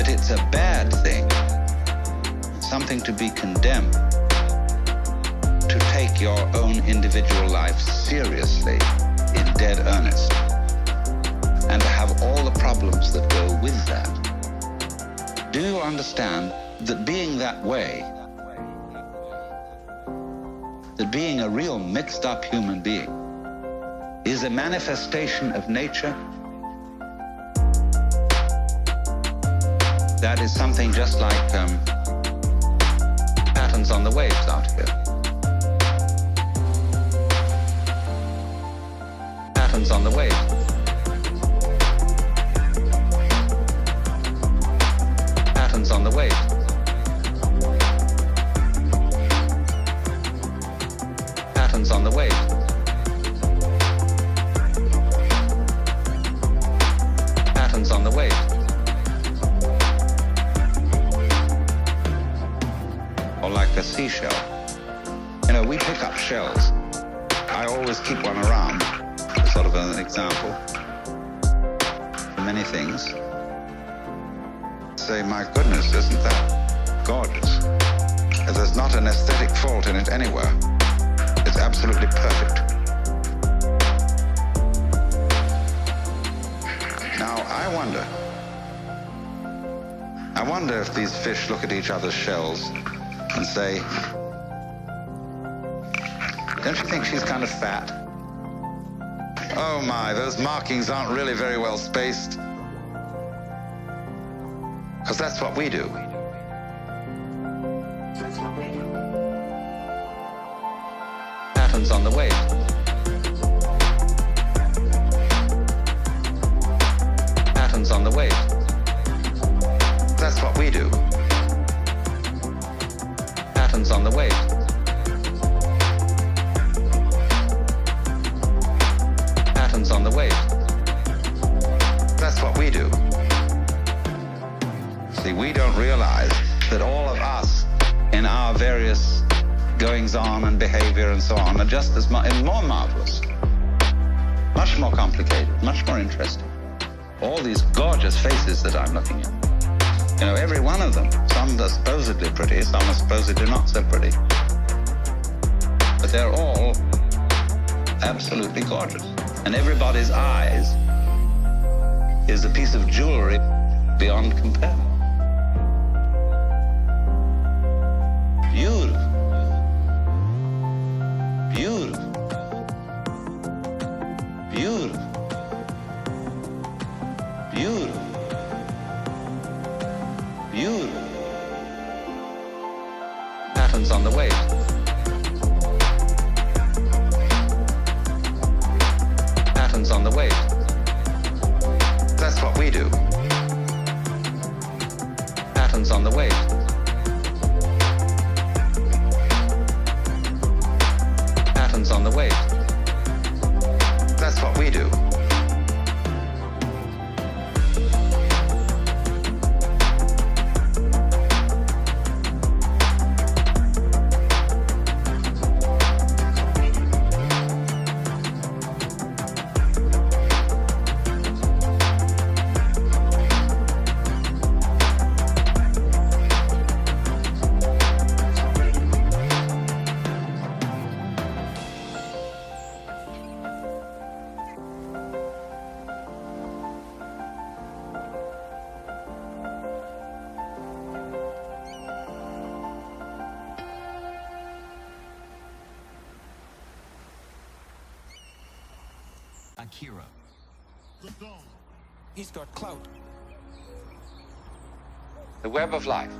that it's a bad thing, something to be condemned, to take your own individual life seriously, in dead earnest, and to have all the problems that go with that. Do you understand that being that way, that being a real mixed up human being, is a manifestation of nature? That is something just like patterns on the waves out here. Patterns on the waves. Patterns on the waves. Patterns on the waves. Patterns on the waves. Or like a seashell. You know, we pick up shells. I always keep one around, sort of an example for many things. Say, my goodness, isn't that gorgeous? There's not an aesthetic fault in it anywhere. It's absolutely perfect. Now, I wonder if these fish look at each other's shells and say, don't you think she's kind of fat? Oh my, those markings aren't really very well spaced. Because that's what we do. Patterns on the wave. Patterns on the wave. That's what we do. Patterns on the wave. Patterns on the wave. That's what we do. See, we don't realize that all of us in our various goings on and behavior and so on are just as more marvelous, much more complicated, much more interesting. All these gorgeous faces that I'm looking at. You know, every one of them. Some are supposedly pretty, some are supposedly not so pretty. But they're all absolutely gorgeous. And everybody's eyes is a piece of jewelry beyond compare. Beautiful. Beautiful. Beautiful. Beautiful. Beautiful. Patterns on the wave. Patterns on the wave. That's what we do. Patterns on the wave. Patterns on the wave. That's what we do. Akira. He's got clout. The web of life.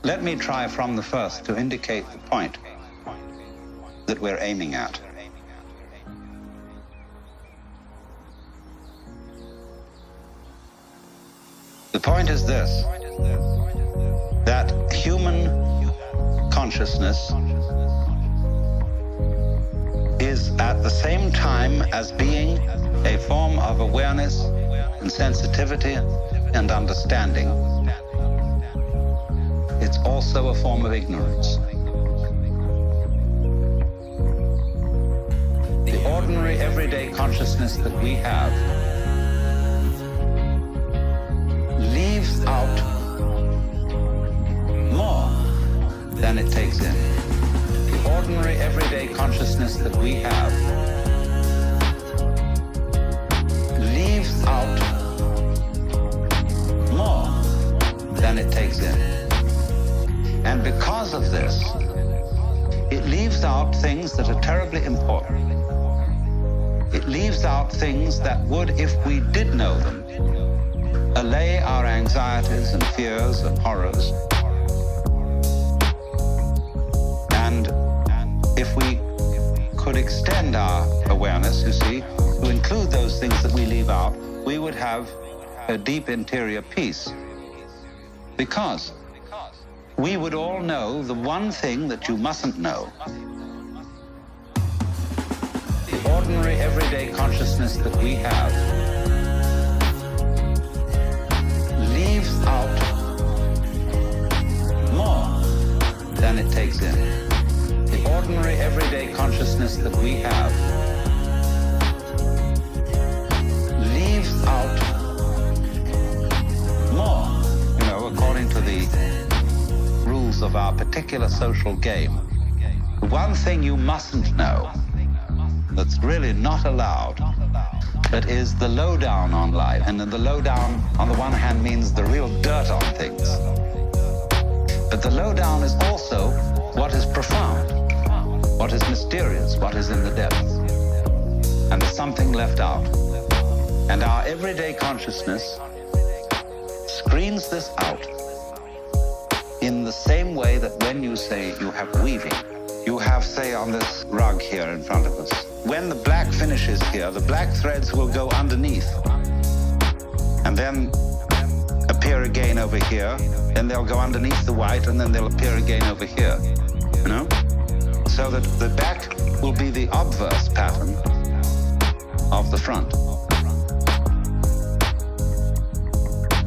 Let me try from the first to indicate the point that we're aiming at. The point is this, that human consciousness is at the same time as being a form of awareness and sensitivity and understanding, it's also a form of ignorance. The ordinary, everyday consciousness that we have leaves out more than it takes in. The ordinary, everyday consciousness that we have leaves out more than it takes in. And because of this, it leaves out things that are terribly important. It leaves out things that would, if we did know them, allay our anxieties and fears and horrors. And if we could extend our awareness, you see, to include those things that we leave out, we would have a deep interior peace. Because we would all know the one thing that you mustn't know. The ordinary, everyday consciousness that we have leaves out more than it takes in. The ordinary, everyday consciousness that we have leaves out more, according to the rules of our particular social game. The one thing you mustn't know, that's really not allowed, that is the lowdown on life. And then the lowdown, on the one hand, means the real dirt on things. But the lowdown is also what is profound, what is mysterious, what is in the depths. And there's something left out. And our everyday consciousness screens this out in the same way that when you say you have weaving, you have, say, on this rug here in front of us, when the black finishes here, the black threads will go underneath and then appear again over here, then they'll go underneath the white and then they'll appear again over here, so that the back will be the obverse pattern of the front.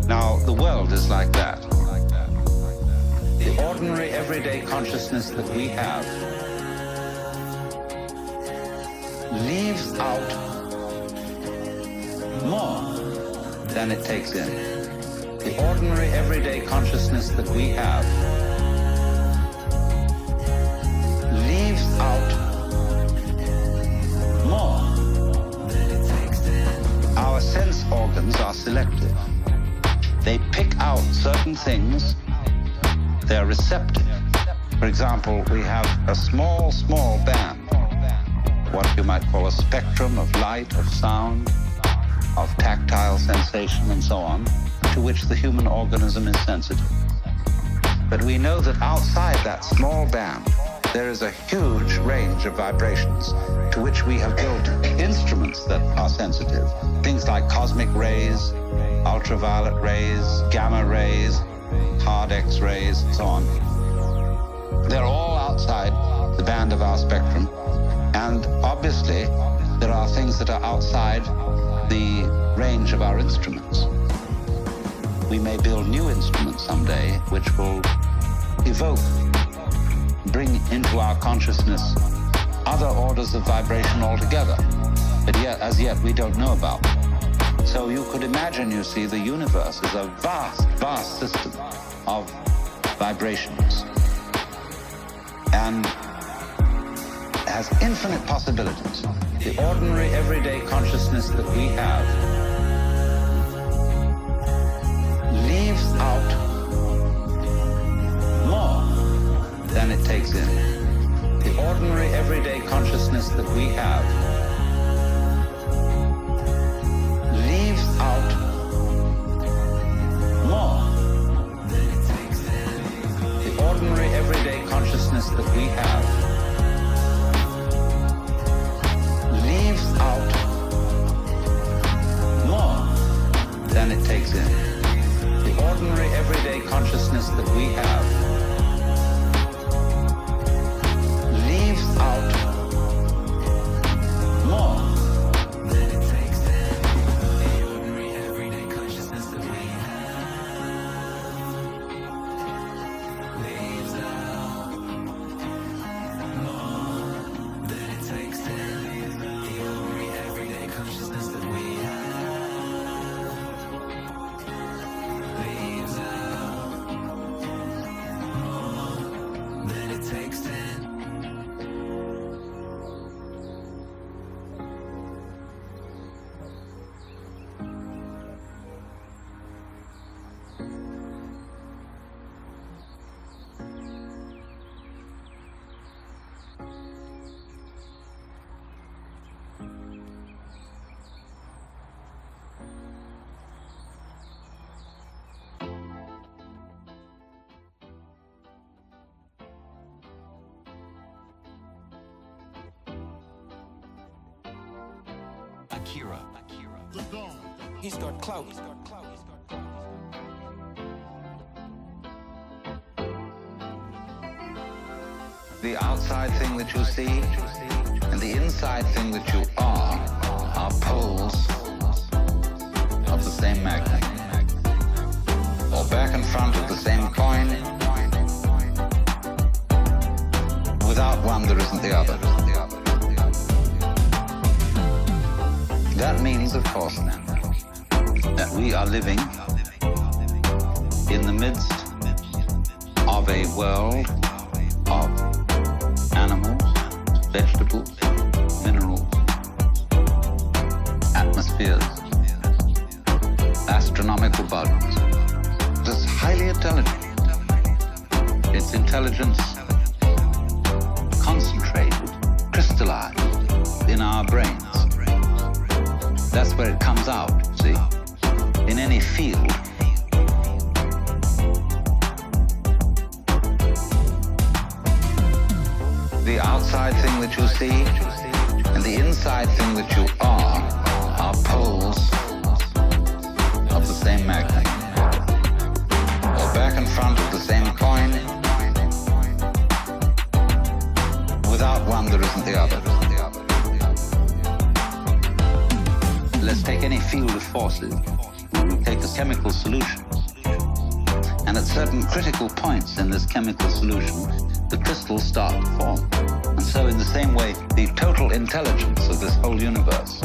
Now, the world is like that. The ordinary, everyday consciousness that we have leaves out more than it takes in. The ordinary, everyday consciousness that we have leaves out more than it takes in. Our sense organs are selective. They pick out certain things. They're receptive. For example, we have a small band, what you might call a spectrum of light, of sound, of tactile sensation, and so on, to which the human organism is sensitive. But we know that outside that small band, there is a huge range of vibrations to which we have built instruments that are sensitive. Things like cosmic rays, ultraviolet rays, gamma rays, hard X-rays, and so on. They're all outside the band of our spectrum. And obviously, there are things that are outside the range of our instruments. We may build new instruments someday which will evoke, bring into our consciousness other orders of vibration altogether, but yet, as yet, we don't know about. So you could imagine, you see, the universe is a vast system of vibrations and has infinite possibilities. The ordinary, everyday consciousness that we have leaves out more than it takes in. The ordinary, everyday consciousness that we have leaves out more than it takes in. The ordinary, everyday consciousness that we have leaves out more than it takes in. The ordinary, everyday consciousness that we have leaves out He's got clout. The outside thing that you see and the inside thing that you are poles of the same magnet, or back and front of the same coin. Without one, there isn't the other. That means, of course, that we are living in the midst of a world of animals, vegetables, minerals, atmospheres, astronomical bodies. It's highly intelligent. Its intelligence concentrated, crystallized in our brains. That's where it comes out, see? In any field. The outside thing that you see and the inside thing that you are poles of the same magnet, or back and front of the same coin. Without one, there isn't the other. Let's take any field of forces. We take a chemical solution, and at certain critical points in this chemical solution, the crystals start to form. And so in the same way, the total intelligence of this whole universe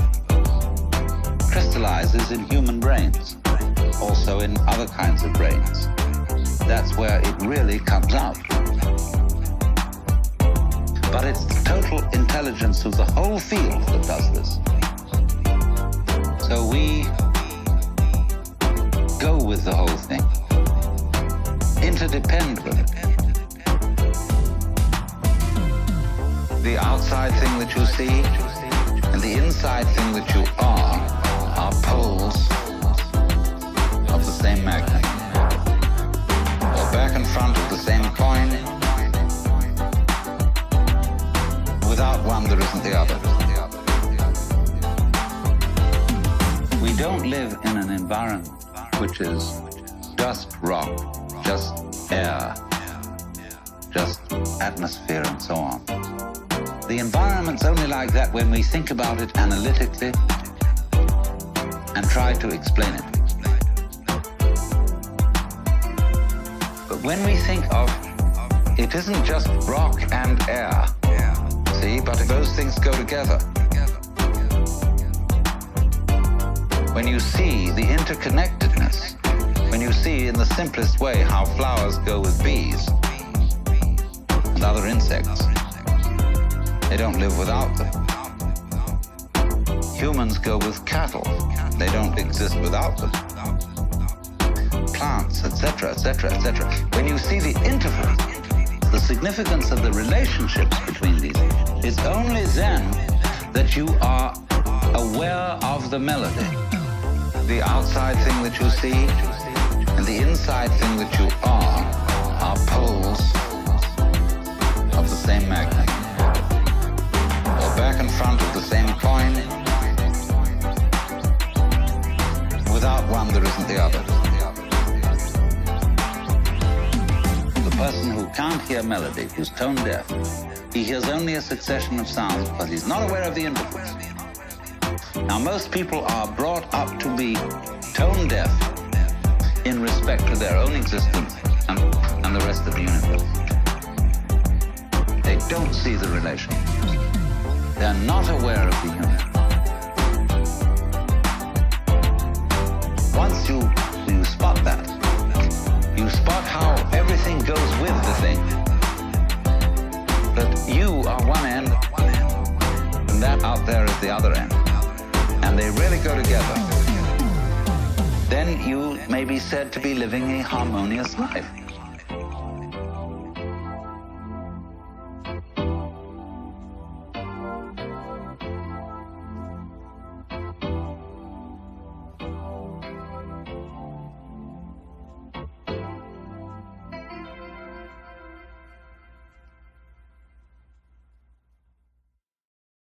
crystallizes in human brains, also in other kinds of brains. That's where it really comes out. But it's the total intelligence of the whole field that does this. So we go with the whole thing, interdepend with it. The outside thing that you see and the inside thing that you are poles of the same magnet, or back and front of the same coin. Without one, there isn't the other. We don't live in an environment which is just rock, just air, just atmosphere and so on. The environment's only like that when we think about it analytically and try to explain it. But when we think of it isn't just rock and air, see, but those things go together. When you see the interconnectedness, when you see in the simplest way how flowers go with bees and other insects, they don't live without them. Humans go with cattle, they don't exist without them. Plants, etc., etc., etc. When you see the interval, the significance of the relationships between these, it's only then that you are aware of the melody. The outside thing that you see and the inside thing that you are poles of the same magnet, or back and front of the same coin. Without one, there isn't the other. The person who can't hear melody, who's tone deaf, he hears only a succession of sounds because he's not aware of the intervals. Now, most people are brought up to be tone deaf in respect to their own existence and the rest of the universe. They don't see the relation. They're not aware of the universe. Once you spot that, you spot how everything goes with the thing. But you are one end, and that out there is the other end. And they really go together. Then you may be said to be living a harmonious life.